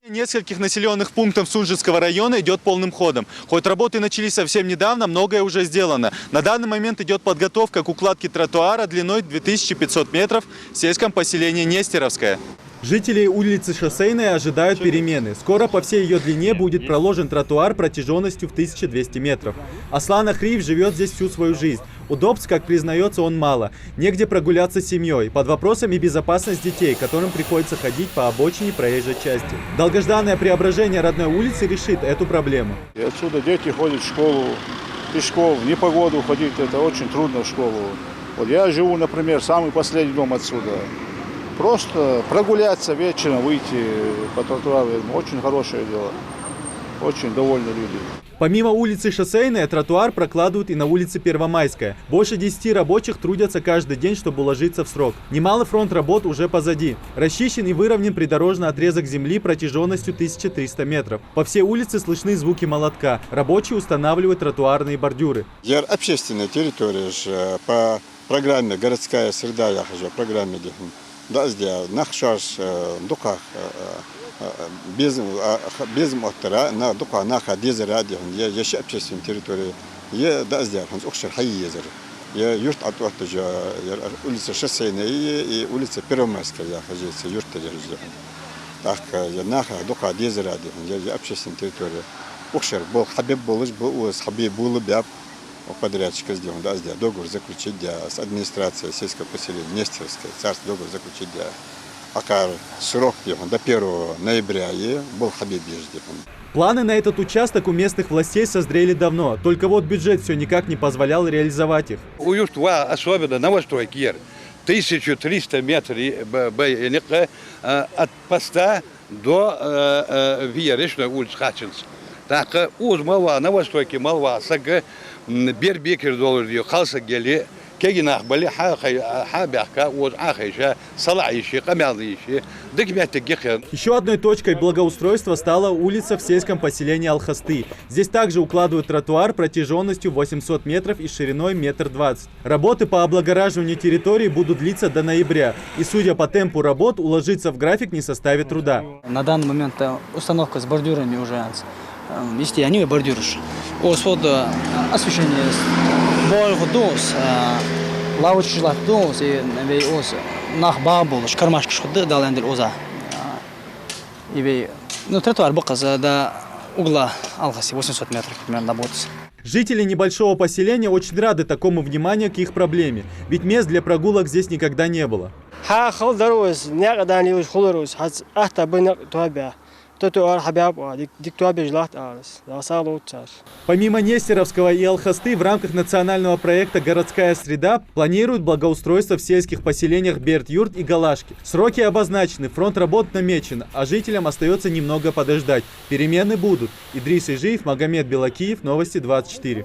Нескольких населенных пунктов Сунжинского района идет полным ходом. Хоть работы начались совсем недавно, многое уже сделано. На данный момент идет подготовка к укладке тротуара длиной 2500 метров в сельском поселении Нестеровское. Жители улицы Шоссейной ожидают перемены. Скоро по всей ее длине будет проложен тротуар протяженностью в 1200 метров. Аслан Ахриев живет здесь всю свою жизнь. Удобств, как признается, он мало. Негде прогуляться с семьей. Под вопросом и безопасность детей, которым приходится ходить по обочине проезжей части. Долгожданное преображение родной улицы решит эту проблему. И отсюда дети ходят в школу. Пешком в непогоду ходить это очень трудно в школу. Вот я живу, например, самый последний дом отсюда. Просто прогуляться вечером, выйти по тротуару, очень хорошее дело. Очень довольны люди. Помимо улицы Шоссейная, тротуар прокладывают и на улице Первомайская. Больше 10 рабочих трудятся каждый день, чтобы уложиться в срок. Немалый фронт работ уже позади. Расчищен и выровнен придорожный отрезок земли протяженностью 1300 метров. По всей улице слышны звуки молотка. Рабочие устанавливают тротуарные бордюры. Общественная территория же по программе «Городская среда», я хожу, программе нахшаш дуках без мотора на дука на ходезер ради я еще общественной территории я дазде он укшер хайезер я юрт от улица Шоссейная и улица Первомайская я хожу юрт держу так я на дука дезер ради я общественной территории укшер был хабиб был хабиб был бяб подрядчика сделан, договор заключить с администрацией сельского поселения Нестеровское, царство договор заключить пока срок до 1 ноября был хабиб. Планы на этот участок у местных властей созрели давно, только вот бюджет все никак не позволял реализовать их. Особенно новостройки 1300 метров от поста до Вияречной улицы Хатчинс. Так, уз малва, новостройки малва, сага, бербекер доллар, халса гели, кегинах бали, хабяха, уз ахиша, салаиши, камялиши, документы гехен. Еще одной точкой благоустройства стала улица в сельском поселении Алхасты. Здесь также укладывают тротуар протяженностью 800 метров и шириной 1,20 м. Работы по облагораживанию территории будут длиться до ноября. И судя по темпу работ, уложиться в график не составит труда. На данный момент установка с бордюрами уже. Есть они бордюры. Вот освещение больше дос, лавочки лав дос и ос нах бабул, шкармашки шуды далендер оза. И тротуар бока до угла Алхаси 800 метров примерно работает. Жители небольшого поселения очень рады такому вниманию к их проблеме, ведь мест для прогулок здесь никогда не было. Помимо Нестеровского и Алхасты, в рамках национального проекта «Городская среда» планируют благоустройство в сельских поселениях Берт-Юрт и Галашки. Сроки обозначены, фронт работ намечен, а жителям остается немного подождать. Перемены будут. Идрис Ижиев, Магомед Белакиев, Новости 24.